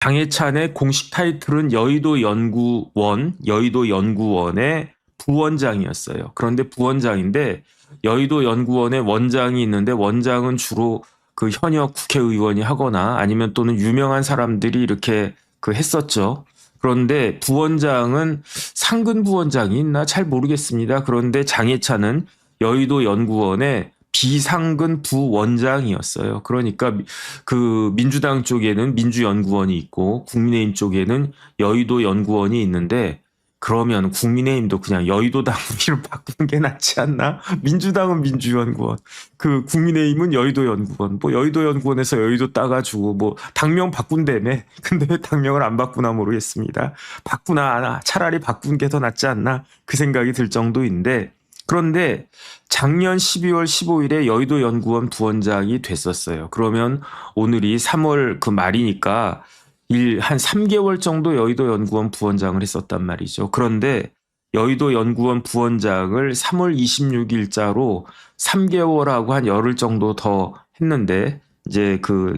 장해찬의 공식 타이틀은 여의도 연구원의 부원장이었어요. 그런데 부원장인데 여의도 연구원에 원장이 있는데 원장은 주로 그 현역 국회의원이 하거나 아니면 또는 유명한 사람들이 이렇게 그 했었죠. 그런데 부원장은 상근 부원장이 있나 잘 모르겠습니다. 그런데 장해찬은 여의도 연구원의 비상근 부원장이었어요. 그러니까 그 민주당 쪽에는 민주연구원이 있고 국민의힘 쪽에는 여의도 연구원이 있는데 그러면 국민의힘도 그냥 여의도당 이름 바꾸는 게 낫지 않나? 민주당은 민주연구원, 그 국민의힘은 여의도연구원. 뭐 여의도연구원에서 여의도 따가지고 뭐 당명 바꾼다며. 근데 왜 당명을 안 바꾸나 모르겠습니다. 바꾸나 차라리 바꾼 게 더 낫지 않나? 그 생각이 들 정도인데 그런데 작년 12월 15일에 여의도 연구원 부원장이 됐었어요. 그러면 오늘이 3월 그 말이니까 한 3개월 정도 여의도 연구원 부원장을 했었단 말이죠. 그런데 여의도 연구원 부원장을 3월 26일자로 3개월하고 한 열흘 정도 더 했는데 이제 그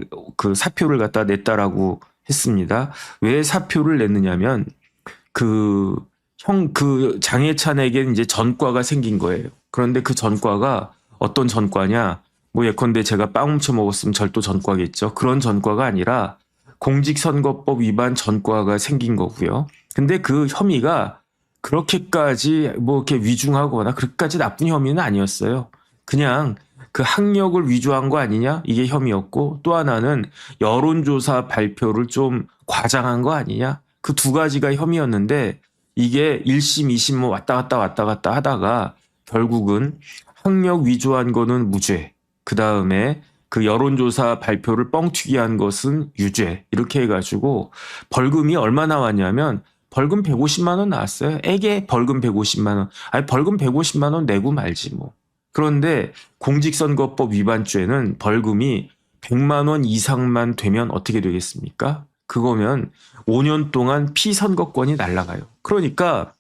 사표를 갖다 냈다라고 했습니다. 왜 사표를 냈느냐면 그 장해찬에게 이제 전과가 생긴 거예요. 그런데 그 전과가 어떤 전과냐? 뭐 예컨대 제가 빵 훔쳐 먹었으면 절도 전과겠죠. 그런 전과가 아니라 공직선거법 위반 전과가 생긴 거고요. 근데 그 혐의가 그렇게까지 뭐 이렇게 위중하거나 그렇게까지 나쁜 혐의는 아니었어요. 그냥 그 학력을 위조한 거 아니냐? 이게 혐의였고 또 하나는 여론조사 발표를 좀 과장한 거 아니냐? 그 두 가지가 혐의였는데 이게 1심, 2심 뭐 왔다 갔다 하다가 결국은 학력 위조한 거는 무죄. 그 다음에 그 여론조사 발표를 뻥튀기 한 것은 유죄. 이렇게 해가지고 벌금이 얼마 나왔냐면 벌금 150만 원 나왔어요. 애게 벌금 150만 원. 아니 벌금 150만 원 내고 말지 뭐. 그런데 공직선거법 위반죄는 벌금이 100만 원 이상만 되면 어떻게 되겠습니까? 그거면 5년 동안 피선거권이 날아가요. 그러니까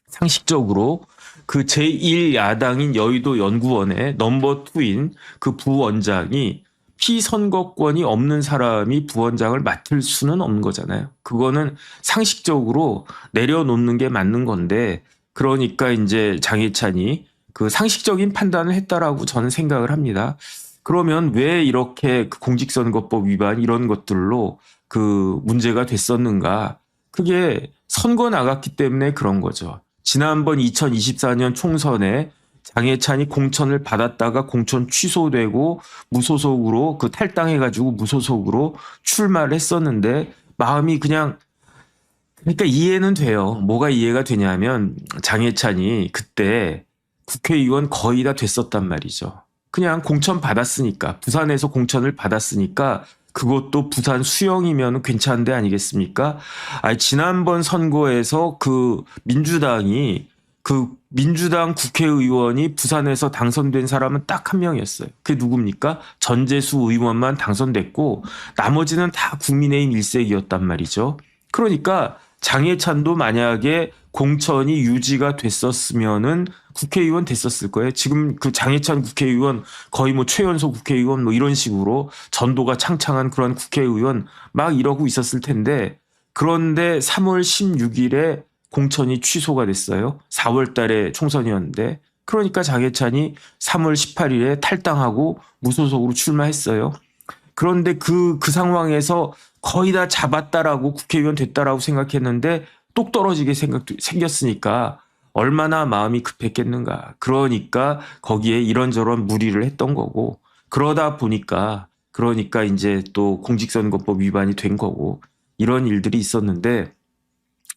상식적으로 그 제1야당인 여의도 연구원의 넘버 2인 그 부원장이 피선거권이 없는 사람이 부원장을 맡을 수는 없는 거잖아요. 그거는 상식적으로 내려놓는 게 맞는 건데 그러니까 이제 장해찬이 그 상식적인 판단을 했다라고 저는 생각을 합니다. 그러면 왜 이렇게 그 공직선거법 위반 이런 것들로 그 문제가 됐었는가? 그게 선거 나갔기 때문에 그런 거죠. 지난번 2024년 총선에 장해찬이 공천을 받았다가 공천 취소되고 무소속으로 그 탈당해가지고 무소속으로 출마를 했었는데 마음이 그냥 그러니까 이해는 돼요. 뭐가 이해가 되냐면 장해찬이 그때 국회의원 거의 다 됐었단 말이죠. 그냥 공천 받았으니까 부산에서 공천을 받았으니까 그것도 부산 수영이면 괜찮은데 아니겠습니까? 아니, 지난번 선거에서 그 민주당 국회의원이 부산에서 당선된 사람은 딱 한 명이었어요. 그게 누굽니까? 전재수 의원만 당선됐고 나머지는 다 국민의힘 일색이었단 말이죠. 그러니까 장해찬도 만약에 공천이 유지가 됐었으면은 국회의원 됐었을 거예요. 지금 그 장해찬 국회의원 거의 뭐 최연소 국회의원 뭐 이런 식으로 전도가 창창한 그런 국회의원 막 이러고 있었을 텐데 그런데 3월 16일에 공천이 취소가 됐어요. 4월 달에 총선이었는데 그러니까 장해찬이 3월 18일에 탈당하고 무소속으로 출마했어요. 그런데 그 상황에서 거의 다 잡았다라고 국회의원 됐다라고 생각했는데 똑 떨어지게 생겼으니까 얼마나 마음이 급했겠는가. 그러니까 거기에 이런저런 무리를 했던 거고 그러다 보니까 그러니까 이제 또 공직선거법 위반이 된 거고 이런 일들이 있었는데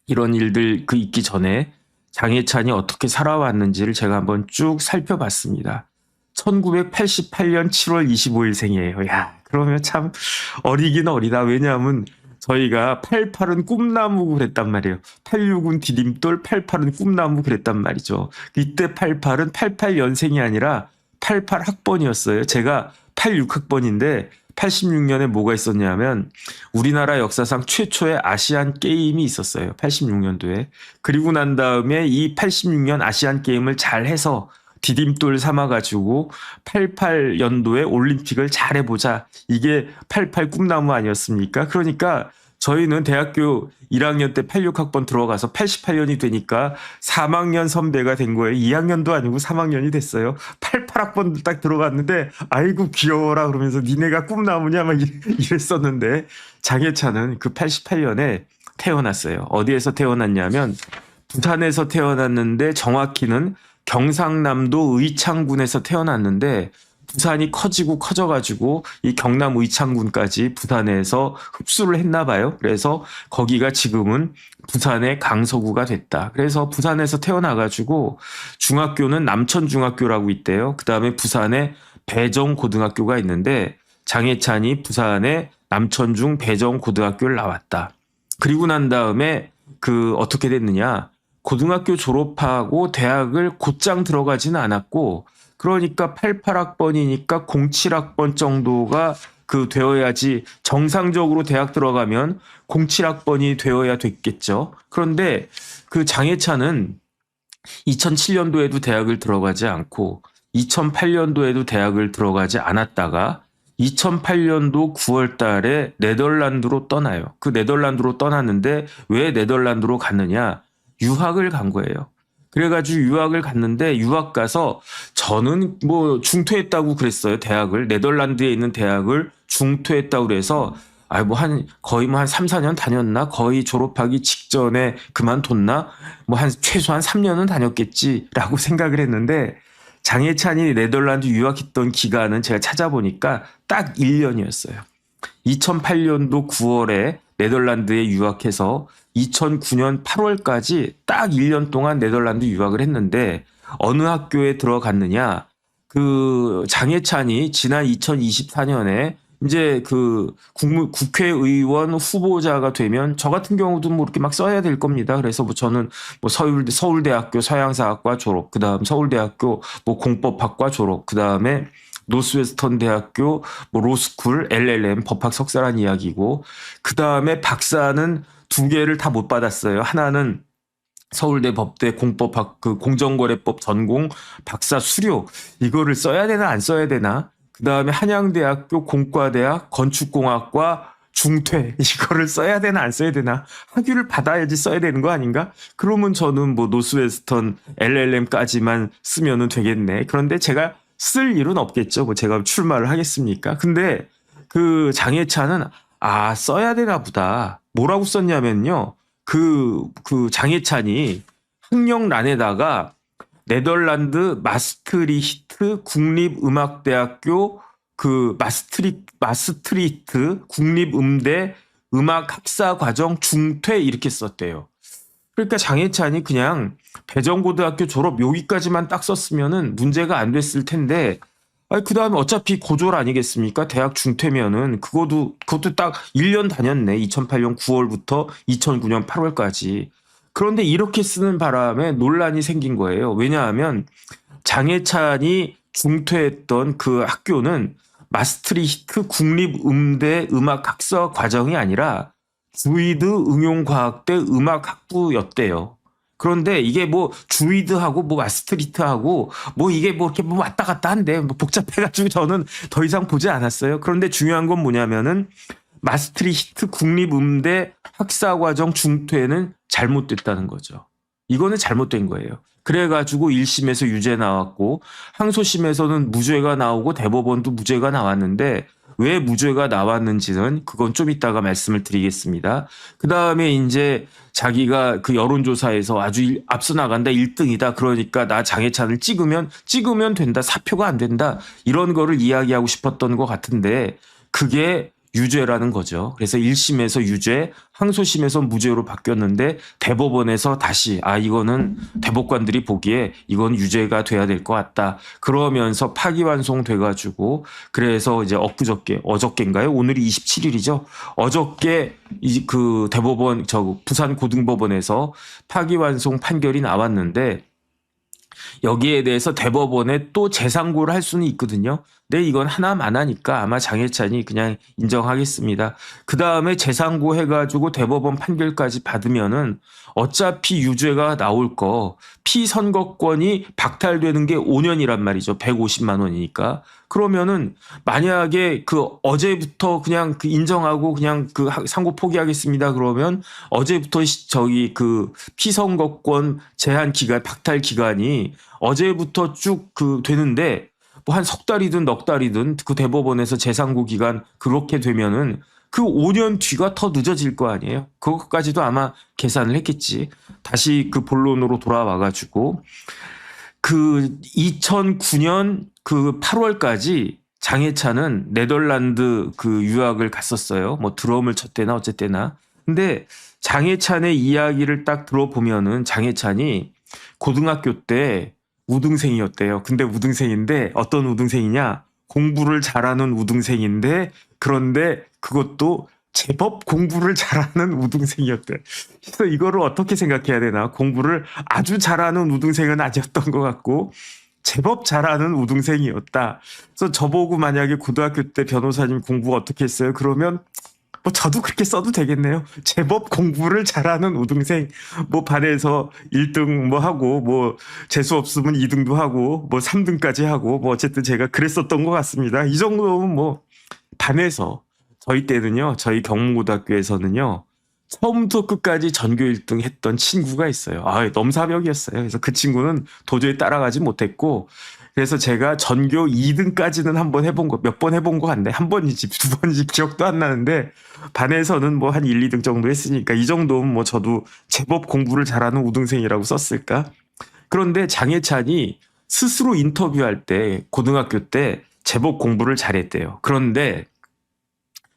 이런 일들 그 있기 전에 장해찬이 어떻게 살아왔는지를 제가 한번 쭉 살펴봤습니다. 1988년 7월 25일생이에요. 야, 그러면 참 어리긴 어리다. 왜냐하면 저희가 88은 꿈나무 그랬단 말이에요. 86은 디딤돌, 88은 꿈나무 그랬단 말이죠. 이때 88은 88년생이 아니라 88학번이었어요. 제가 86학번인데 86년에 뭐가 있었냐면 우리나라 역사상 최초의 아시안 게임이 있었어요. 86년도에. 그리고 난 다음에 이 86년 아시안 게임을 잘 해서 디딤돌 삼아가지고 88년도에 올림픽을 잘 해보자. 이게 88 꿈나무 아니었습니까? 그러니까 저희는 대학교 1학년 때 86학번 들어가서 88년이 되니까 3학년 선배가 된 거예요. 2학년도 아니고 3학년이 됐어요. 88학번 딱 들어갔는데 아이고 귀여워라 그러면서 니네가 꿈나무냐 막 이랬었는데 장해찬은 그 88년에 태어났어요. 어디에서 태어났냐면 부산에서 태어났는데 정확히는 경상남도 의창군에서 태어났는데 부산이 커지고 커져가지고 이 경남 의창군까지 부산에서 흡수를 했나 봐요. 그래서 거기가 지금은 부산의 강서구가 됐다. 그래서 부산에서 태어나가지고 중학교는 남천중학교라고 있대요. 그 다음에 부산에 배정고등학교가 있는데 장해찬이 부산의 남천중 배정고등학교를 나왔다. 그리고 난 다음에 어떻게 됐느냐. 고등학교 졸업하고 대학을 곧장 들어가지는 않았고 그러니까 88학번이니까 07학번 정도가 되어야지 정상적으로 대학 들어가면 07학번이 되어야 됐겠죠. 그런데 장해찬은 2007년도에도 대학을 들어가지 않고 2008년도에도 대학을 들어가지 않았다가 2008년도 9월 달에 네덜란드로 떠나요. 그 네덜란드로 떠났는데 왜 네덜란드로 갔느냐? 유학을 간 거예요. 그래가지고 유학을 갔는데 유학 가서 저는 뭐 중퇴했다고 그랬어요. 대학을. 네덜란드에 있는 대학을 중퇴했다고 그래서 거의 한 3, 4년 다녔나? 거의 졸업하기 직전에 그만뒀나? 최소한 3년은 다녔겠지라고 생각을 했는데 장해찬이 네덜란드 유학했던 기간은 제가 찾아보니까 딱 1년이었어요. 2008년도 9월에 네덜란드에 유학해서 2009년 8월까지 딱 1년 동안 네덜란드 유학을 했는데 어느 학교에 들어갔느냐? 장해찬이 지난 2024년에 이제 국회의원 후보자가 되면 저 같은 경우도 이렇게 막 써야 될 겁니다. 그래서 저는 서울대학교 서양사학과 졸업, 그 다음 서울대학교 공법학과 졸업, 그 다음에 노스웨스턴 대학교 로스쿨, LLM 법학 석사란 이야기고 그 다음에 박사는 2개를 다 못 받았어요. 하나는 서울대 법대 공법학 공정거래법 전공 박사 수료 이거를 써야 되나 안 써야 되나? 그 다음에 한양대학교 공과대학 건축공학과 중퇴 이거를 써야 되나 안 써야 되나? 학위를 받아야지 써야 되는 거 아닌가? 그러면 저는 노스웨스턴 LLM까지만 쓰면은 되겠네. 그런데 제가 쓸 일은 없겠죠. 제가 출마를 하겠습니까? 근데 장해찬은 써야 되나 보다. 뭐라고 썼냐면요. 장해찬이 학력란에다가 네덜란드 마스트리히트 국립음악대학교 마스트리히트 국립음대 음악학사과정 중퇴 이렇게 썼대요. 그러니까 장해찬이 그냥 배정고등학교 졸업 여기까지만 딱 썼으면은 문제가 안 됐을 텐데 그 다음에 어차피 고졸 아니겠습니까? 대학 중퇴면은 그것도 딱 1년 다녔네. 2008년 9월부터 2009년 8월까지. 그런데 이렇게 쓰는 바람에 논란이 생긴 거예요. 왜냐하면 장해찬이 중퇴했던 그 학교는 마스트리히트 국립음대 음악학사 과정이 아니라 주이드 응용과학대 음악학부였대요. 그런데 이게 주이드하고 마스트리히트하고 이게 이렇게 왔다 갔다 한데 복잡해가지고 저는 더 이상 보지 않았어요. 그런데 중요한 건 뭐냐면은 마스트리히트 국립음대 학사과정 중퇴는 잘못됐다는 거죠. 이거는 잘못된 거예요. 그래가지고 1심에서 유죄 나왔고 항소심에서는 무죄가 나오고 대법원도 무죄가 나왔는데 왜 무죄가 나왔는지는 그건 좀 이따가 말씀을 드리겠습니다. 그 다음에 이제 자기가 여론조사에서 아주 앞서 나간다 1등이다. 그러니까 나 장해찬을 찍으면 된다. 사표가 안 된다. 이런 거를 이야기하고 싶었던 것 같은데 그게 유죄라는 거죠. 그래서 1심에서 유죄, 항소심에서 무죄로 바뀌었는데 대법원에서 다시 이거는 대법관들이 보기에 이건 유죄가 돼야 될 것 같다. 그러면서 파기환송 돼가지고 그래서 이제 어저께인가요? 오늘이 27일이죠. 어저께 대법원 부산 고등법원에서 파기환송 판결이 나왔는데 여기에 대해서 대법원에 또 재상고를 할 수는 있거든요. 근데 이건 하나만 하니까 아마 장해찬이 그냥 인정하겠습니다. 그 다음에 재상고 해가지고 대법원 판결까지 받으면은 어차피 유죄가 나올 거 피선거권이 박탈되는 게 5년이란 말이죠. 150만 원이니까. 그러면은 만약에 그 어제부터 그냥 그 인정하고 그냥 그 상고 포기하겠습니다. 그러면 어제부터 저기 그 피선거권 제한 기간 박탈 기간이 어제부터 쭉 그 되는데 뭐 한 석 달이든 넉 달이든 그 대법원에서 재상고 기간 그렇게 되면은 그 5년 뒤가 더 늦어질 거 아니에요. 그것까지도 아마 계산을 했겠지. 다시 그 본론으로 돌아와가지고 그 2009년 그 8월까지 장해찬은 네덜란드 그 유학을 갔었어요. 뭐 드럼을 쳤대나 어쨌대나. 근데 장해찬의 이야기를 딱 들어보면은 장해찬이 고등학교 때 우등생이었대요. 근데 우등생인데 어떤 우등생이냐? 공부를 잘하는 우등생인데 그런데 그것도 제법 공부를 잘하는 우등생이었대. 그래서 이거를 어떻게 생각해야 되나? 공부를 아주 잘하는 우등생은 아니었던 것 같고 제법 잘하는 우등생이었다. 그래서 저보고 만약에 고등학교 때 변호사님 공부 어떻게 했어요? 그러면 뭐 저도 그렇게 써도 되겠네요. 제법 공부를 잘하는 우등생. 뭐 반에서 1등 뭐 하고 뭐 재수 없으면 2등도 하고 뭐 3등까지 하고 뭐 어쨌든 제가 그랬었던 것 같습니다. 이 정도면 뭐 반에서 저희 때는요. 저희 경문고등학교에서는요. 처음부터 끝까지 전교 1등 했던 친구가 있어요. 아, 넘사벽이었어요. 그래서 그 친구는 도저히 따라가지 못했고 그래서 제가 전교 2등까지는 한번 해본 거, 몇 번 해본 거 같네. 한 번인지 두 번인지 기억도 안 나는데 반에서는 뭐 한 1, 2등 정도 했으니까 이 정도면 뭐 저도 제법 공부를 잘하는 우등생이라고 썼을까? 그런데 장해찬이 스스로 인터뷰할 때 고등학교 때 제법 공부를 잘했대요. 그런데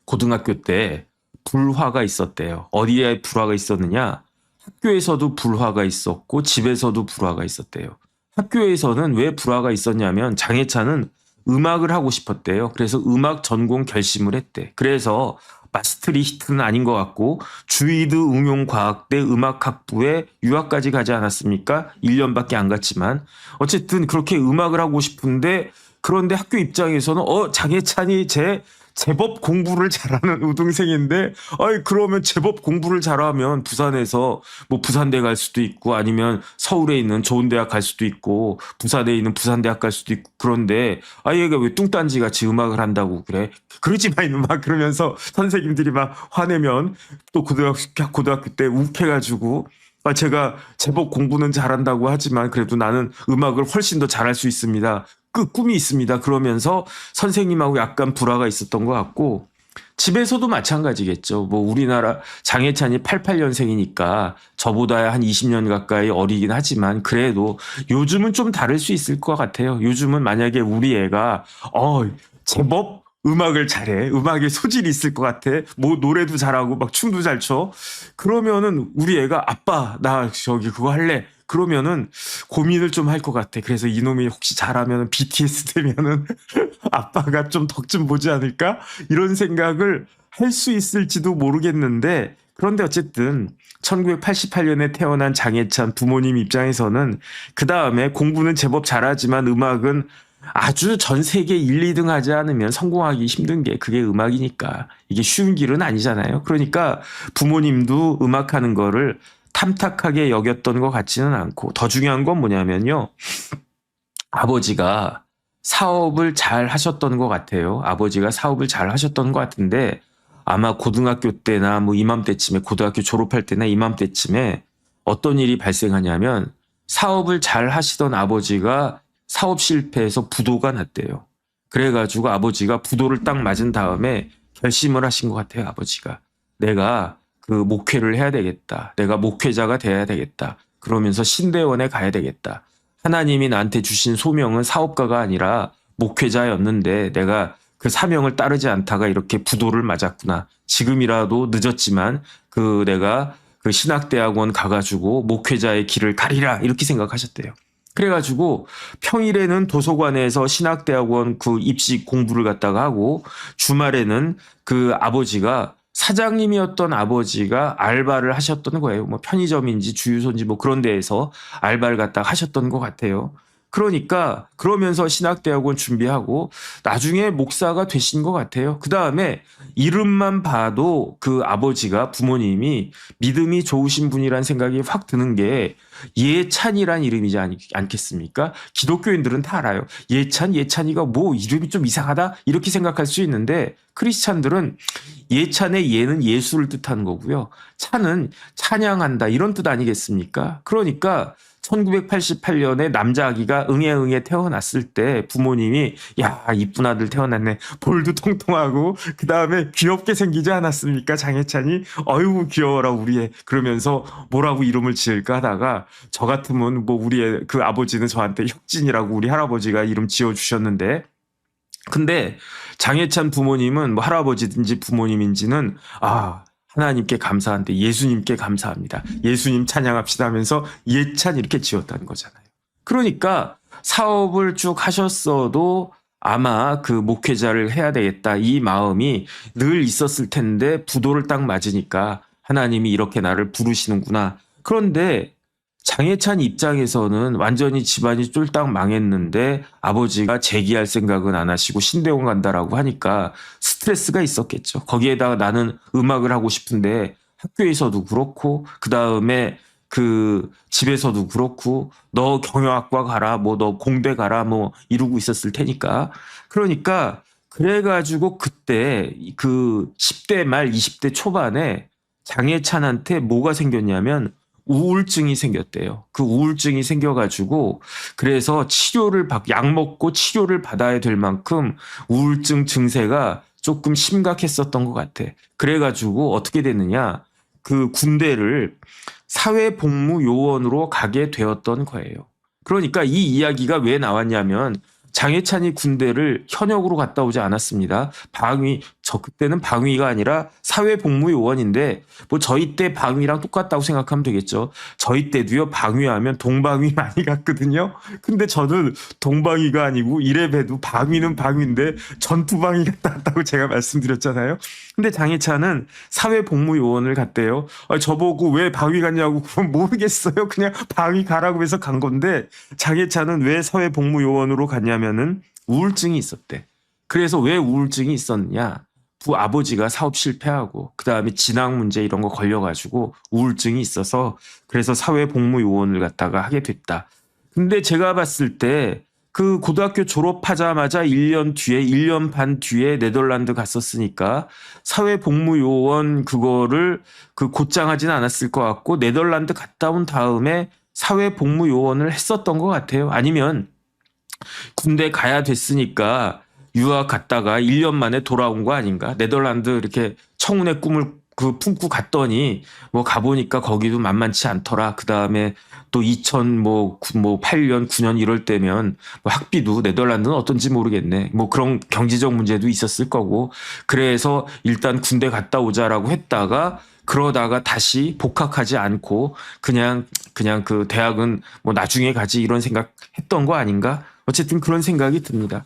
고등학교 때 불화가 있었대요. 어디에 불화가 있었느냐? 학교에서도 불화가 있었고 집에서도 불화가 있었대요. 학교에서는 왜 불화가 있었냐면 장해찬은 음악을 하고 싶었대요. 그래서 음악 전공 결심을 했대. 그래서 마스트리히트는 아닌 것 같고 주이드 응용과학대 음악학부에 유학까지 가지 않았습니까? 1년밖에 안 갔지만 어쨌든 그렇게 음악을 하고 싶은데 그런데 학교 입장에서는 장해찬이 제법 공부를 잘하는 우등생인데, 그러면 제법 공부를 잘하면 부산에서 뭐 부산대 갈 수도 있고 아니면 서울에 있는 좋은 대학 갈 수도 있고 부산에 있는 부산대학 갈 수도 있고 그런데 얘가 왜 뚱딴지 같이 음악을 한다고 그래? 그러지 마 이놈아 그러면서 선생님들이 막 화내면 또 고등학교 때 욱해가지고 제가 제법 공부는 잘한다고 하지만 그래도 나는 음악을 훨씬 더 잘할 수 있습니다. 그 꿈이 있습니다. 그러면서 선생님하고 약간 불화가 있었던 것 같고 집에서도 마찬가지겠죠. 뭐 우리나라 장해찬이 88년생이니까 저보다 한 20년 가까이 어리긴 하지만 그래도 요즘은 좀 다를 수 있을 것 같아요. 요즘은 만약에 우리 애가 제법 음악을 잘해. 음악에 소질이 있을 것 같아. 뭐 노래도 잘하고 막 춤도 잘 춰. 그러면은 우리 애가 아빠 나 저기 그거 할래. 그러면은 고민을 좀 할 것 같아. 그래서 이놈이 혹시 잘하면 BTS 되면은 아빠가 좀 덕 좀 보지 않을까? 이런 생각을 할 수 있을지도 모르겠는데 그런데 어쨌든 1988년에 태어난 장해찬 부모님 입장에서는 그 다음에 공부는 제법 잘하지만 음악은 아주 전 세계 1, 2등 하지 않으면 성공하기 힘든 게 그게 음악이니까 이게 쉬운 길은 아니잖아요. 그러니까 부모님도 음악하는 거를 탐탁하게 여겼던 것 같지는 않고 더 중요한 건 뭐냐면요. 아버지가 사업을 잘 하셨던 것 같아요. 아버지가 사업을 잘 하셨던 것 같은데 아마 고등학교 때나 뭐 이맘때쯤에 고등학교 졸업할 때나 이맘때쯤에 어떤 일이 발생하냐면 사업을 잘 하시던 아버지가 사업 실패해서 부도가 났대요. 그래가지고 아버지가 부도를 딱 맞은 다음에 결심을 하신 것 같아요. 아버지가. 내가 그 목회를 해야 되겠다. 내가 목회자가 돼야 되겠다. 그러면서 신대원에 가야 되겠다. 하나님이 나한테 주신 소명은 사업가가 아니라 목회자였는데 내가 그 사명을 따르지 않다가 이렇게 부도를 맞았구나. 지금이라도 늦었지만 내가 그 신학대학원 가가지고 목회자의 길을 가리라 이렇게 생각하셨대요. 그래가지고 평일에는 도서관에서 신학대학원 그 입시 공부를 갖다가 하고 주말에는 그 아버지가 사장님이었던 아버지가 알바를 하셨던 거예요. 뭐 편의점인지 주유소인지 뭐 그런 데에서 알바를 갖다가 하셨던 것 같아요. 그러니까 그러면서 신학대학원 준비하고 나중에 목사가 되신 것 같아요. 그 다음에 이름만 봐도 그 아버지가 부모님이 믿음이 좋으신 분이란 생각이 확 드는 게 예찬이란 이름이지 않겠습니까? 기독교인들은 다 알아요. 예찬이가 뭐 이름이 좀 이상하다 이렇게 생각할 수 있는데 크리스찬들은 예찬의 예는 예수를 뜻하는 거고요. 찬은 찬양한다 이런 뜻 아니겠습니까? 그러니까 1988년에 남자 아기가 응애 태어났을 때 부모님이 야 이쁜 아들 태어났네 볼도 통통하고 그 다음에 귀엽게 생기지 않았습니까 장혜찬이 어이구 귀여워라 우리 애 그러면서 뭐라고 이름을 지을까 하다가 저 같으면 뭐 우리의 그 아버지는 저한테 혁진이라고 우리 할아버지가 이름 지어주셨는데 근데 장혜찬 부모님은 뭐 할아버지든지 부모님인지는 하나님께 감사한데 예수님께 감사합니다. 예수님 찬양합시다 하면서 예찬 이렇게 지었다는 거잖아요. 그러니까 사업을 쭉 하셨어도 아마 그 목회자를 해야 되겠다 이 마음이 늘 있었을 텐데 부도를 딱 맞으니까 하나님이 이렇게 나를 부르시는구나. 그런데 장혜찬 입장에서는 완전히 집안이 쫄딱 망했는데 아버지가 재기할 생각은 안 하시고 신대원 간다라고 하니까 스트레스가 있었겠죠. 거기에다가 나는 음악을 하고 싶은데 학교에서도 그렇고 그 다음에 그 집에서도 그렇고 너 경영학과 가라 뭐 너 공대 가라 뭐 이러고 있었을 테니까 그러니까 그래가지고 그때 그 10대 말 20대 초반에 장혜찬한테 뭐가 생겼냐면 우울증이 생겼대요. 그 우울증이 생겨가지고 그래서 약 먹고 치료를 받아야 될 만큼 우울증 증세가 조금 심각했었던 것 같아. 그래가지고 어떻게 됐느냐 그 군대를 사회복무요원으로 가게 되었던 거예요. 그러니까 이 이야기가 왜 나왔냐면 장혜찬이 군대를 현역으로 갔다 오지 않았습니다. 그때는 방위가 아니라 사회복무요원인데 뭐 저희 때 방위랑 똑같다고 생각하면 되겠죠. 저희 때도요 방위하면 동방위 많이 갔거든요. 근데 저는 동방위가 아니고 이래봬도 방위는 방위인데 전투방위 갔다 왔다고 제가 말씀드렸잖아요. 근데 장혜찬은 사회복무요원을 갔대요. 저보고 왜 방위 갔냐고 그건 모르겠어요. 그냥 방위 가라고 해서 간 건데 장혜찬은 왜 사회복무요원으로 갔냐면은 우울증이 있었대. 그래서 왜 우울증이 있었냐? 부아버지가 사업 실패하고 그다음에 진학 문제 이런 거 걸려가지고 우울증이 있어서 그래서 사회복무요원을 갖다가 하게 됐다. 근데 제가 봤을 때 그 고등학교 졸업하자마자 1년 반 뒤에 네덜란드 갔었으니까 사회복무요원 그거를 그 곧장 하진 않았을 것 같고 네덜란드 갔다 온 다음에 사회복무요원을 했었던 것 같아요. 아니면 군대 가야 됐으니까 유학 갔다가 1년 만에 돌아온 거 아닌가? 네덜란드 이렇게 청운의 꿈을 품고 갔더니 뭐 가보니까 거기도 만만치 않더라. 그 다음에 또 8년, 9년 이럴 때면 뭐 학비도 네덜란드는 어떤지 모르겠네. 뭐 그런 경제적 문제도 있었을 거고. 그래서 일단 군대 갔다 오자라고 했다가 그러다가 다시 복학하지 않고 그냥 그 대학은 뭐 나중에 가지 이런 생각 했던 거 아닌가? 어쨌든 그런 생각이 듭니다.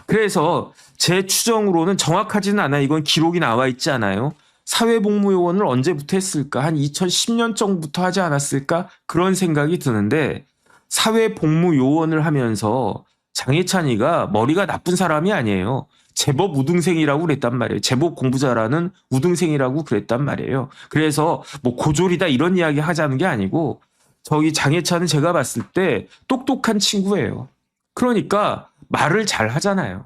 그래서 제 추정으로는 정확하지는 않아요. 이건 기록이 나와 있지 않아요. 사회복무요원을 언제부터 했을까? 한 2010년 정도부터 하지 않았을까? 그런 생각이 드는데 사회복무요원을 하면서 장혜찬이가 머리가 나쁜 사람이 아니에요. 제법 우등생이라고 그랬단 말이에요. 제법 공부 잘하는 우등생이라고 그랬단 말이에요. 그래서 뭐 고졸이다 이런 이야기 하자는 게 아니고 저기 장혜찬은 제가 봤을 때 똑똑한 친구예요. 그러니까 말을 잘 하잖아요.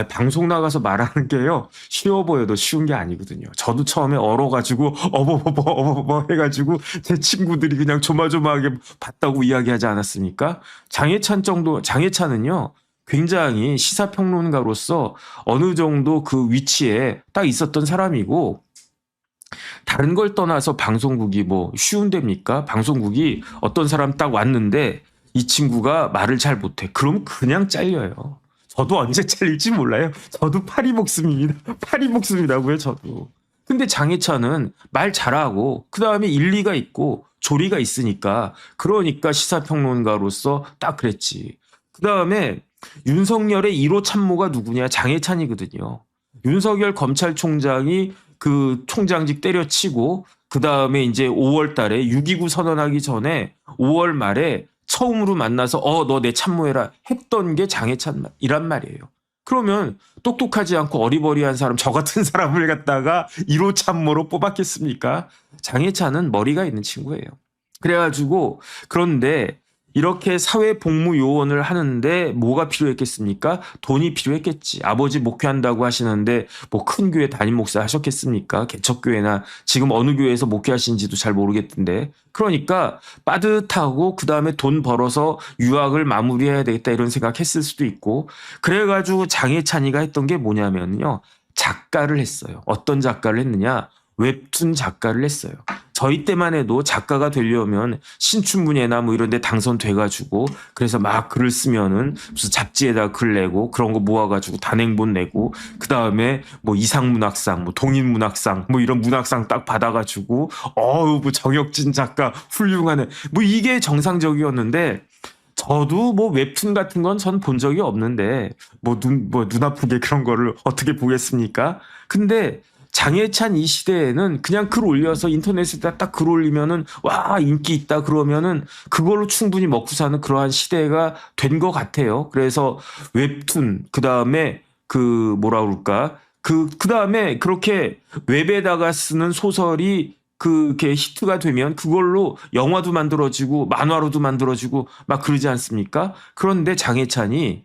방송 나가서 말하는 게요. 쉬워 보여도 쉬운 게 아니거든요. 저도 처음에 얼어가지고 어버버버 해가지고 제 친구들이 그냥 조마조마하게 봤다고 이야기하지 않았습니까? 장혜찬은요. 굉장히 시사평론가로서 어느 정도 그 위치에 딱 있었던 사람이고 다른 걸 떠나서 방송국이 뭐 쉬운 데입니까? 방송국이 어떤 사람 딱 왔는데 이 친구가 말을 잘 못해. 그럼 그냥 잘려요. 저도 언제 잘릴지 몰라요. 저도 파리목숨입니다. 파리목숨이라고요, 저도. 근데 장혜찬은 말 잘하고 그다음에 일리가 있고 조리가 있으니까 그러니까 시사평론가로서 딱 그랬지. 그다음에 윤석열의 1호 참모가 누구냐? 장혜찬이거든요. 윤석열 검찰총장이 그 총장직 때려치고 그 다음에 이제 5월 달에 6.29 선언하기 전에 5월 말에 처음으로 만나서 너 내 참모해라 했던 게 장해찬이란 말이에요. 그러면 똑똑하지 않고 어리버리한 사람, 저 같은 사람을 갖다가 1호 참모로 뽑았겠습니까? 장해찬은 머리가 있는 친구예요. 그래가지고 그런데 이렇게 사회복무요원을 하는데 뭐가 필요했겠습니까? 돈이 필요했겠지. 아버지 목회한다고 하시는데 뭐 큰 교회 담임 목사 하셨겠습니까? 개척교회나 지금 어느 교회에서 목회하신지도 잘 모르겠던데. 그러니까 빠듯하고 그다음에 돈 벌어서 유학을 마무리해야 되겠다 이런 생각했을 수도 있고, 그래가지고 장해찬이가 했던 게 뭐냐면요. 작가를 했어요. 어떤 작가를 했느냐? 웹툰 작가를 했어요. 저희 때만 해도 작가가 되려면 신춘문예나 뭐 이런 데 당선돼가지고 그래서 막 글을 쓰면은 무슨 잡지에다 글 내고 그런 거 모아가지고 단행본 내고 그 다음에 뭐 이상문학상, 뭐 동인문학상 뭐 이런 문학상 딱 받아가지고 뭐 정혁진 작가 훌륭하네. 뭐 이게 정상적이었는데 저도 뭐 웹툰 같은 건 전 본 적이 없는데 뭐 눈 아프게 그런 거를 어떻게 보겠습니까? 근데 장해찬 이 시대에는 그냥 글 올려서 인터넷에다 딱 글 올리면은 와 인기 있다 그러면은 그걸로 충분히 먹고 사는 그러한 시대가 된 것 같아요. 그래서 웹툰 그다음에 그 뭐라 그럴까 그다음에 그렇게 웹에다가 쓰는 소설이 그게 히트가 되면 그걸로 영화도 만들어지고 만화로도 만들어지고 막 그러지 않습니까? 그런데 장해찬이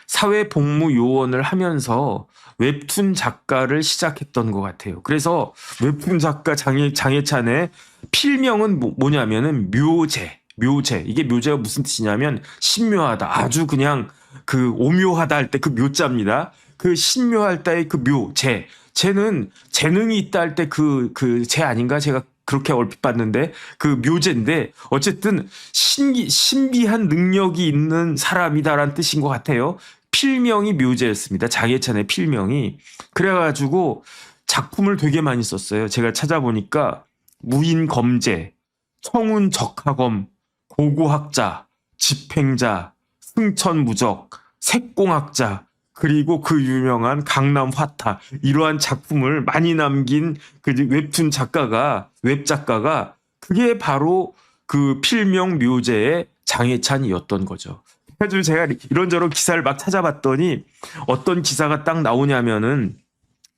사회복무요원을 하면서 웹툰 작가를 시작했던 것 같아요. 그래서 웹툰 작가 장해찬의 필명은 뭐냐면은 묘제. 이게 묘제가 무슨 뜻이냐면 신묘하다. 아주 그냥 그 오묘하다 할 때 그 묘자입니다. 그 신묘할 때의 그 묘제. 쟤는 재능이 있다 할 때 제 아닌가? 제가 그렇게 얼핏 봤는데 그 묘제인데 어쨌든 신비한 능력이 있는 사람이다라는 뜻인 것 같아요. 필명이 묘제였습니다. 장해찬의 필명이. 그래가지고 작품을 되게 많이 썼어요. 제가 찾아보니까 무인검제, 청운적하검, 고고학자, 집행자, 승천무적, 색공학자, 그리고 그 유명한 강남화타, 이러한 작품을 많이 남긴 그 웹툰 작가가, 웹작가가 그게 바로 그 필명 묘제의 장해찬이었던 거죠. 그래가지고 제가 이런저런 기사를 막 찾아봤더니 어떤 기사가 딱 나오냐면은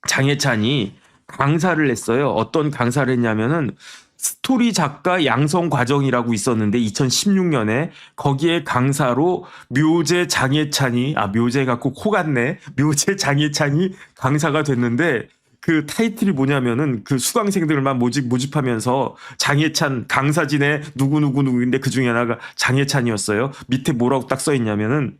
장해찬이 강사를 했어요. 어떤 강사를 했냐면은 스토리 작가 양성 과정이라고 있었는데 2016년에 거기에 강사로 묘제 장해찬이 묘제 갖고 코 같네. 묘제 장해찬이 강사가 됐는데 그 타이틀이 뭐냐면은 그 수강생들만 모집하면서 장해찬 강사진의 누구인데 그 중에 하나가 장해찬이었어요. 밑에 뭐라고 딱 써있냐면은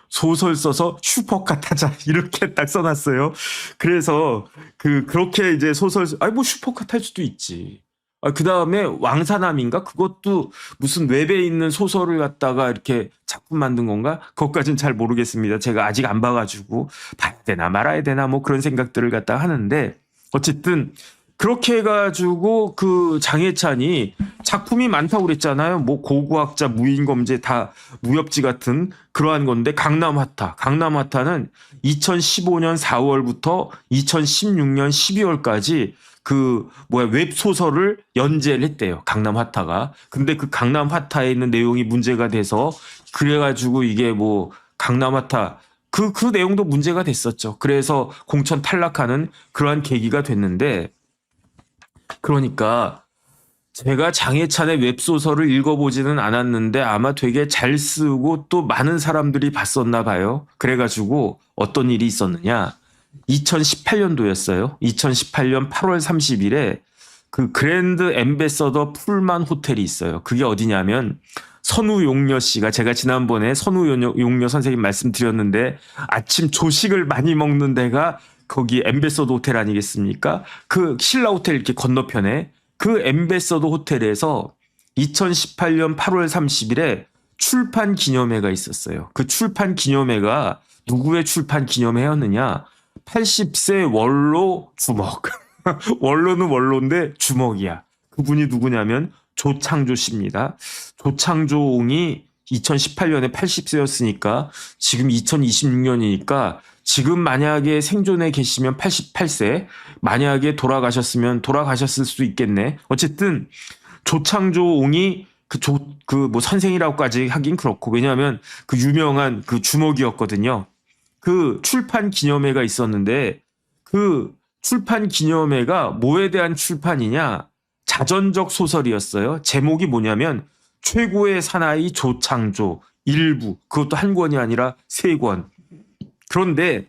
소설 써서 슈퍼컷 하자 이렇게 딱 써놨어요. 그래서 그렇게 이제 소설 뭐 슈퍼컷 할 수도 있지. 그 다음에 왕사남인가? 그것도 무슨 웹에 있는 소설을 갖다가 이렇게 작품 만든 건가? 그것까지는 잘 모르겠습니다. 제가 아직 안 봐가지고 봐야 되나 말아야 되나 뭐 그런 생각들을 갖다가 하는데 어쨌든 그렇게 해가지고 그 장해찬이 작품이 많다고 그랬잖아요. 뭐 고고학자, 무인검제 다 무협지 같은 그러한 건데 강남화타는 2015년 4월부터 2016년 12월까지 웹소설을 연재를 했대요. 강남화타가. 근데 그 강남화타에 있는 내용이 문제가 돼서 그래가지고 이게 뭐 강남화타 그 내용도 문제가 됐었죠. 그래서 공천 탈락하는 그러한 계기가 됐는데 그러니까 제가 장해찬의 웹소설을 읽어보지는 않았는데 아마 되게 잘 쓰고 또 많은 사람들이 봤었나 봐요. 그래가지고 어떤 일이 있었느냐. 2018년도였어요. 2018년 8월 30일에 그 그랜드 엠베서더 풀만 호텔이 있어요. 그게 어디냐면 선우용녀 씨가 제가 지난번에 선우용녀 선생님 말씀드렸는데 아침 조식을 많이 먹는 데가 거기 엠베서더 호텔 아니겠습니까? 그 신라 호텔 이렇게 건너편에 그 엠베서더 호텔에서 2018년 8월 30일에 출판 기념회가 있었어요. 그 출판 기념회가 누구의 출판 기념회였느냐? 80세 원로 주먹. 원로는 원로인데 주먹이야. 그분이 누구냐면 조창조 씨입니다. 조창조옹이 2018년에 80세였으니까 지금 2026년이니까 지금 만약에 생존에 계시면 88세, 만약에 돌아가셨을 수도 있겠네. 어쨌든 조창조 옹이 뭐 선생이라고까지 하긴 그렇고, 왜냐하면 그 유명한 그 주목이었거든요. 그 출판 기념회가 있었는데 그 출판 기념회가 뭐에 대한 출판이냐? 자전적 소설이었어요. 제목이 뭐냐면 최고의 사나이 조창조 일부. 그것도 한 권이 아니라 세 권. 그런데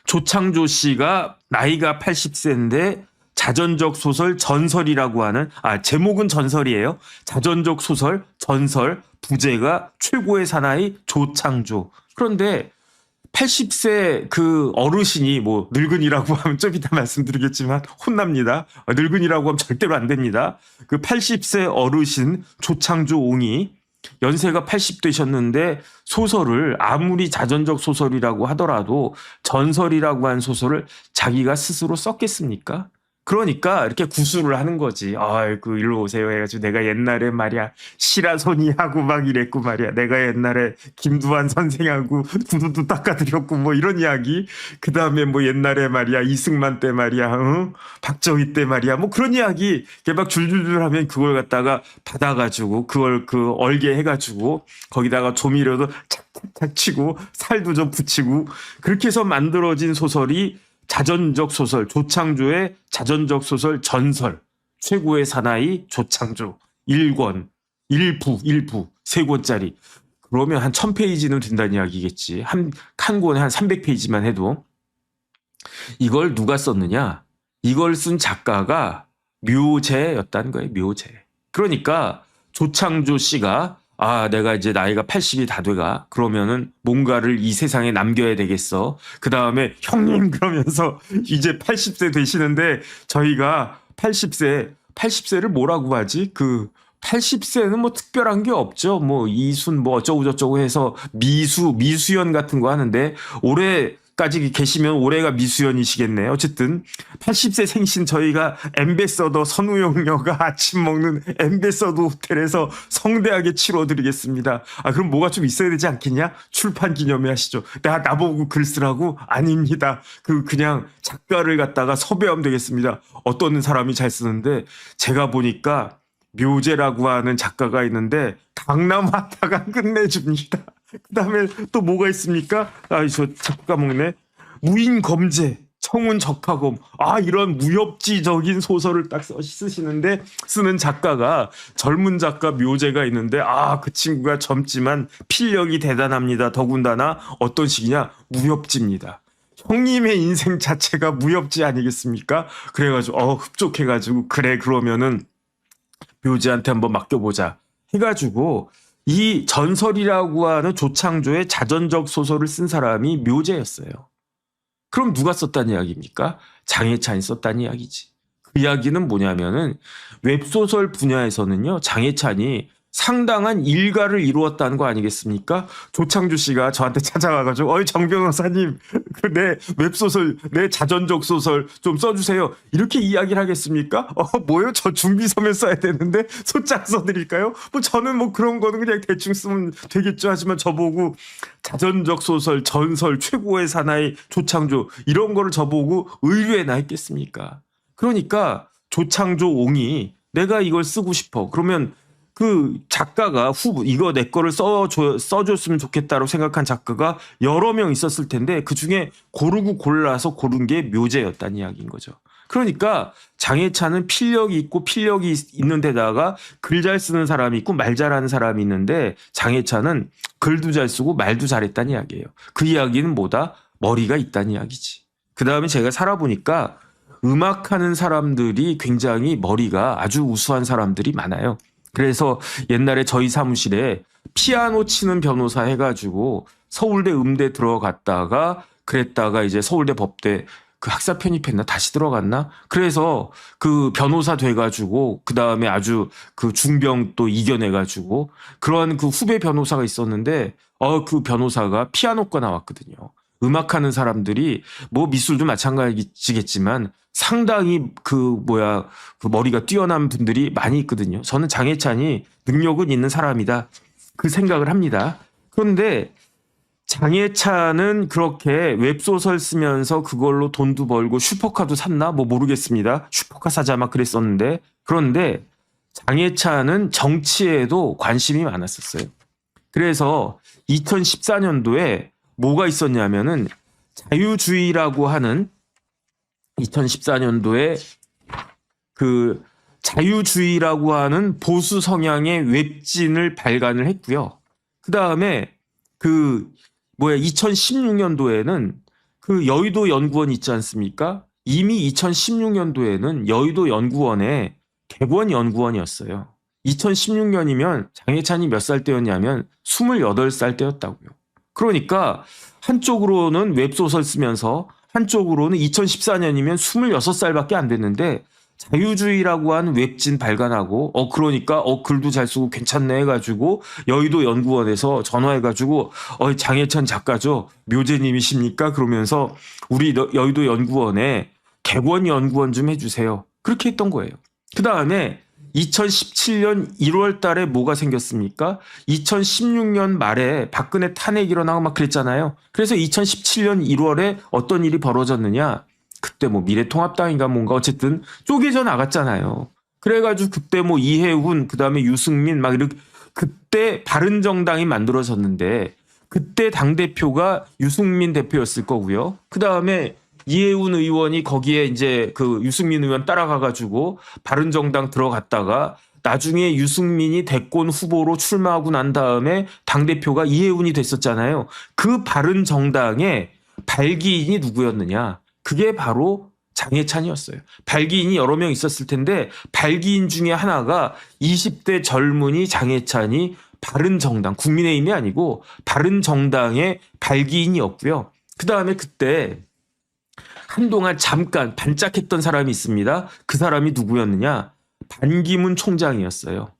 조창조 씨가 나이가 80세인데 자전적 소설 전설이라고 하는, 제목은 전설이에요. 자전적 소설 전설, 부제가 최고의 사나이 조창조. 그런데 80세 그 어르신이, 뭐 늙은이라고 하면 좀 이따 말씀드리겠지만 혼납니다. 늙은이라고 하면 절대로 안 됩니다. 그 80세 어르신 조창조 옹이 연세가 80 되셨는데 소설을, 아무리 자전적 소설이라고 하더라도 전설이라고 한 소설을 자기가 스스로 썼겠습니까? 그러니까 이렇게 구술을 하는 거지. 아이고 일로 오세요 해가지고, 내가 옛날에 말이야 시라소니 하고 막 이랬고 말이야, 내가 옛날에 김두한 선생하고 구두도 닦아드렸고 뭐 이런 이야기. 그 다음에 뭐 옛날에 말이야 이승만 때 말이야, 박정희 때 말이야, 뭐 그런 이야기 이렇게 막 줄줄줄 하면 그걸 갖다가 받아가지고 그걸 그 얼게 해가지고 거기다가 조미료도 착착착 치고 살도 좀 붙이고 그렇게 해서 만들어진 소설이 자전적 소설, 조창조의 자전적 소설 전설, 최고의 사나이 조창조 1권, 1부, 3권짜리. 그러면 한 1000페이지는 된다는 이야기겠지. 한 권에 한 300페이지만 해도. 이걸 누가 썼느냐? 이걸 쓴 작가가 묘제였다는 거예요. 묘제. 그러니까 조창조 씨가 내가 이제 나이가 80이 다 돼가. 그러면은 뭔가를 이 세상에 남겨야 되겠어. 그 다음에 형님 그러면서 이제 80세 되시는데 저희가 80세를 뭐라고 하지? 그 80세는 뭐 특별한 게 없죠. 뭐 이순 뭐 어쩌고저쩌고 해서 미수연 같은 거 하는데 올해까지 계시면 올해가 미수연이시겠네. 어쨌든 80세 생신 저희가 엠베서더 선우용녀가 아침 먹는 엠베서더 호텔에서 성대하게 치러드리겠습니다. 그럼 뭐가 좀 있어야 되지 않겠냐? 출판 기념회 하시죠. 나보고 글 쓰라고? 아닙니다. 그냥 작가를 갖다가 섭외하면 되겠습니다. 어떤 사람이 잘 쓰는데 제가 보니까 묘제라고 하는 작가가 있는데 강남하다가 끝내줍니다. 그 다음에 또 뭐가 있습니까? 저 작가 먹네. 무인검제, 청운적파검. 이런 무협지적인 소설을 딱 쓰시는데, 쓰는 작가가 젊은 작가 묘제가 있는데, 그 친구가 젊지만 필력이 대단합니다. 더군다나 어떤 식이냐? 무협지입니다. 형님의 인생 자체가 무협지 아니겠습니까? 그래가지고 흡족해가지고 그래 그러면은 묘제한테 한번 맡겨보자 해가지고 이 전설이라고 하는 조창조의 자전적 소설을 쓴 사람이 묘제였어요. 그럼 누가 썼다는 이야기입니까? 장혜찬이 썼다는 이야기지. 그 이야기는 뭐냐면은 웹소설 분야에서는요, 장혜찬이 상당한 일가를 이루었다는 거 아니겠습니까? 조창조 씨가 저한테 찾아와가지고 정 변호사님 내 웹소설, 내 자전적 소설 좀 써주세요. 이렇게 이야기를 하겠습니까? 뭐요? 저 준비서면 써야 되는데 소장 써드릴까요? 저는 뭐 그런 거는 그냥 대충 쓰면 되겠죠. 하지만 저보고 자전적 소설, 전설, 최고의 사나이 조창조 이런 거를 저보고 의뢰나 했겠습니까? 그러니까 조창조 옹이 내가 이걸 쓰고 싶어. 그러면 그 작가가 이거 내 거를 써줬으면 좋겠다고 생각한 작가가 여러 명 있었을 텐데 그 중에 고르고 골라서 고른 게 묘제였다는 이야기인 거죠. 그러니까 장혜찬은 필력이 있고 필력이 있는 데다가 글 잘 쓰는 사람이 있고 말 잘하는 사람이 있는데 장혜찬은 글도 잘 쓰고 말도 잘했다는 이야기예요. 그 이야기는 뭐다? 머리가 있다는 이야기지. 그 다음에 제가 살아보니까 음악하는 사람들이 굉장히 머리가 아주 우수한 사람들이 많아요. 그래서 옛날에 저희 사무실에 피아노 치는 변호사 해가지고 서울대 음대 들어갔다가 그랬다가 이제 서울대 법대 그 학사 편입했나 다시 들어갔나? 그래서 그 변호사 돼가지고 그 다음에 아주 그 중병 또 이겨내가지고 그런 그 후배 변호사가 있었는데 그 변호사가 피아노과 나왔거든요. 음악하는 사람들이 뭐 미술도 마찬가지겠지만 상당히 그 머리가 뛰어난 분들이 많이 있거든요. 저는 장혜찬이 능력은 있는 사람이다. 그 생각을 합니다. 그런데 장해찬은 그렇게 웹소설 쓰면서 그걸로 돈도 벌고 슈퍼카도 샀나? 뭐 모르겠습니다. 슈퍼카 사자 막 그랬었는데. 그런데 장해찬은 정치에도 관심이 많았었어요. 그래서 2014년도에 뭐가 있었냐면은 자유주의라고 하는 2014년도에 그 자유주의라고 하는 보수 성향의 웹진을 발간을 했고요. 그 다음에 2016년도에는 그 여의도 연구원 있지 않습니까? 이미 2016년도에는 여의도 연구원에 객원 연구원이었어요. 2016년이면 장해찬이 몇 살 때였냐면 28살 때였다고요. 그러니까 한쪽으로는 웹소설 쓰면서 한쪽으로는 2014년이면 26살밖에 안 됐는데 자유주의라고 하는 웹진 발간하고 그러니까 글도 잘 쓰고 괜찮네 해가지고 여의도 연구원에서 전화해가지고 장해찬 작가죠. 묘제님이십니까? 그러면서 우리 여의도 연구원에 객원 연구원 좀 해주세요. 그렇게 했던 거예요. 그 다음에 2017년 1월 달에 뭐가 생겼습니까? 2016년 말에 박근혜 탄핵 일어나고 막 그랬잖아요. 그래서 2017년 1월에 어떤 일이 벌어졌느냐? 그때 뭐 미래통합당인가 뭔가 어쨌든 쪼개져 나갔잖아요. 그래가지고 그때 뭐 이해훈 그다음에 유승민 막 이렇게 그때 바른정당이 만들어졌는데 그때 당대표가 유승민 대표였을 거고요. 그다음에 이해훈 의원이 거기에 이제 그 유승민 의원 따라가가지고 바른정당 들어갔다가 나중에 유승민이 대권 후보로 출마하고 난 다음에 당대표가 이해훈이 됐었잖아요. 그 바른정당의 발기인이 누구였느냐? 그게 바로 장해찬이었어요. 발기인이 여러 명 있었을 텐데 발기인 중에 하나가 20대 젊은이 장해찬이 바른정당, 국민의힘이 아니고 바른정당의 발기인이었고요. 그다음에 그때 한동안 잠깐 반짝했던 사람이 있습니다. 그 사람이 누구였느냐? 반기문 총장이었어요.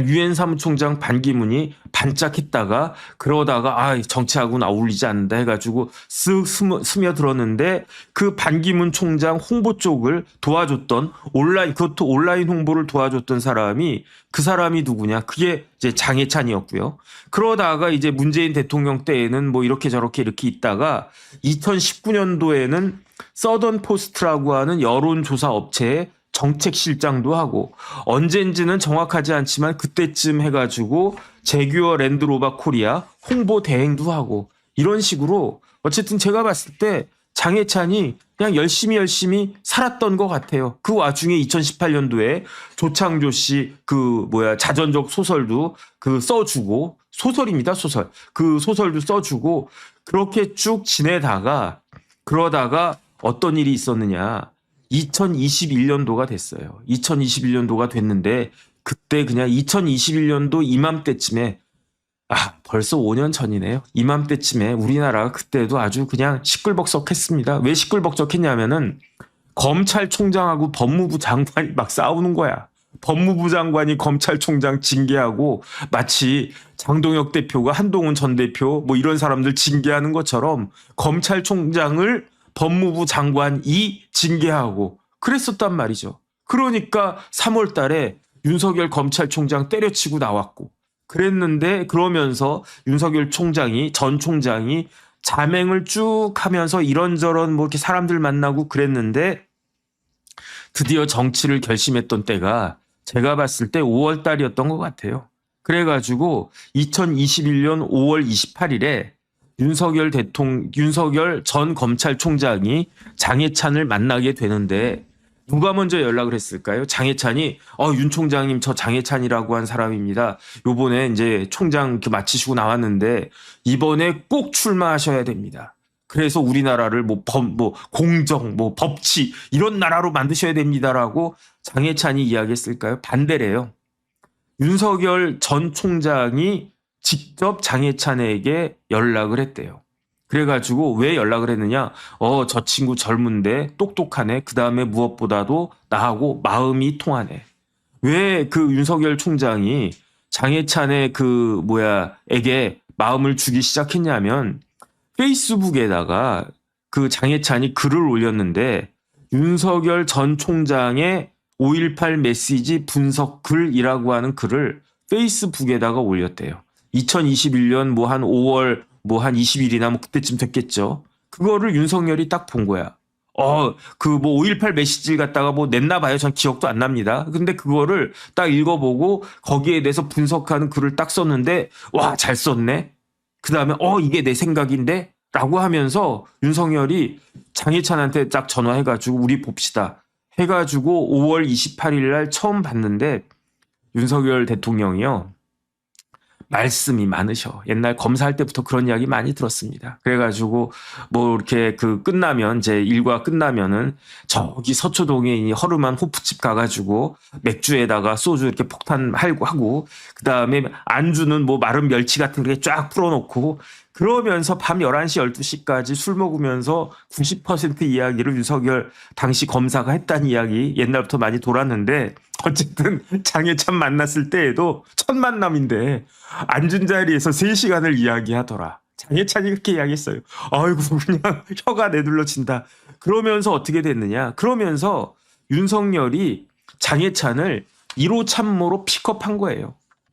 유엔 사무총장 반기문이 반짝했다가 그러다가 정치하고는 어울리지 않는다 해가지고 쓱 스며들었는데 그 반기문 총장 홍보 쪽을 도와줬던 그것도 온라인 홍보를 도와줬던 사람이 그 사람이 누구냐? 그게 이제 장해찬이었고요. 그러다가 이제 문재인 대통령 때에는 뭐 이렇게 저렇게 이렇게 있다가 2019년도에는 서던 포스트라고 하는 여론조사 업체에 정책실장도 하고 언젠지는 정확하지 않지만 그때쯤 해가지고 제규어 랜드로버 코리아 홍보 대행도 하고 이런 식으로 어쨌든 제가 봤을 때 장해찬이 그냥 열심히 살았던 것 같아요. 그 와중에 2018년도에 조창조 씨 자전적 소설도 써주고 소설입니다. 소설. 그 소설도 써주고 그렇게 쭉 지내다가 그러다가 어떤 일이 있었느냐. 2021년도가 됐어요. 2021년도가 됐는데 그때 그냥 2021년도 이맘때쯤에 벌써 5년 전이네요. 이맘때쯤에 우리나라가 그때도 아주 그냥 시끌벅적했습니다. 왜 시끌벅적했냐면은 검찰총장하고 법무부 장관이 막 싸우는 거야. 법무부 장관이 검찰총장 징계하고 마치 장동혁 대표가 한동훈 전 대표 뭐 이런 사람들 징계하는 것처럼 검찰총장을 법무부 장관이 징계하고 그랬었단 말이죠. 그러니까 3월 달에 윤석열 검찰총장 때려치고 나왔고 그랬는데 그러면서 윤석열 전 총장이 자맹을 쭉 하면서 이런저런 뭐 이렇게 사람들 만나고 그랬는데 드디어 정치를 결심했던 때가 제가 봤을 때 5월 달이었던 것 같아요. 그래가지고 2021년 5월 28일에 윤석열 전 검찰총장이 장해찬을 만나게 되는데 누가 먼저 연락을 했을까요? 장해찬이 윤 총장님 저 장해찬이라고 한 사람입니다. 요번에 이제 총장 마치시고 나왔는데 이번에 꼭 출마하셔야 됩니다. 그래서 우리나라를 공정, 법치 이런 나라로 만드셔야 됩니다라고 장해찬이 이야기했을까요? 반대래요. 윤석열 전 총장이 직접 장해찬에게 연락을 했대요. 그래가지고 왜 연락을 했느냐? 저 친구 젊은데 똑똑하네. 그 다음에 무엇보다도 나하고 마음이 통하네. 왜 그 윤석열 총장이 장해찬의 에게 마음을 주기 시작했냐면 페이스북에다가 그 장해찬이 글을 올렸는데 윤석열 전 총장의 5.18 메시지 분석 글이라고 하는 글을 페이스북에다가 올렸대요. 2021년 한 5월 뭐 한 20일이나 뭐 그때쯤 됐겠죠. 그거를 윤석열이 딱 본 거야. 그 뭐 5.18 메시지를 갖다가 뭐 냈나 봐요. 전 기억도 안 납니다. 근데 그거를 딱 읽어보고 거기에 대해서 분석하는 글을 딱 썼는데 와, 잘 썼네. 그 다음에 이게 내 생각인데? 라고 하면서 윤석열이 장해찬한테 딱 전화해가지고 우리 봅시다. 해가지고 5월 28일 날 처음 봤는데 윤석열 대통령이요. 말씀이 많으셔. 옛날 검사할 때부터 그런 이야기 많이 들었습니다. 그래가지고 뭐 이렇게 그 끝나면 이제 일과 끝나면은 저기 서초동에 이 허름한 호프집 가가지고 맥주에다가 소주 이렇게 폭탄 하고 그 다음에 안주는 뭐 마른 멸치 같은 게 쫙 풀어놓고 그러면서 밤 11시 12시까지 술 먹으면서 90% 이야기를 윤석열 당시 검사가 했다는 이야기 옛날부터 많이 돌았는데 어쨌든 장해찬 만났을 때에도 첫 만남인데 앉은 자리에서 3시간을 이야기하더라. 장해찬이 그렇게 이야기했어요. 아이고 그냥 혀가 내둘러진다. 그러면서 어떻게 됐느냐. 그러면서 윤석열이 장해찬을 1호 참모로 픽업한 거예요.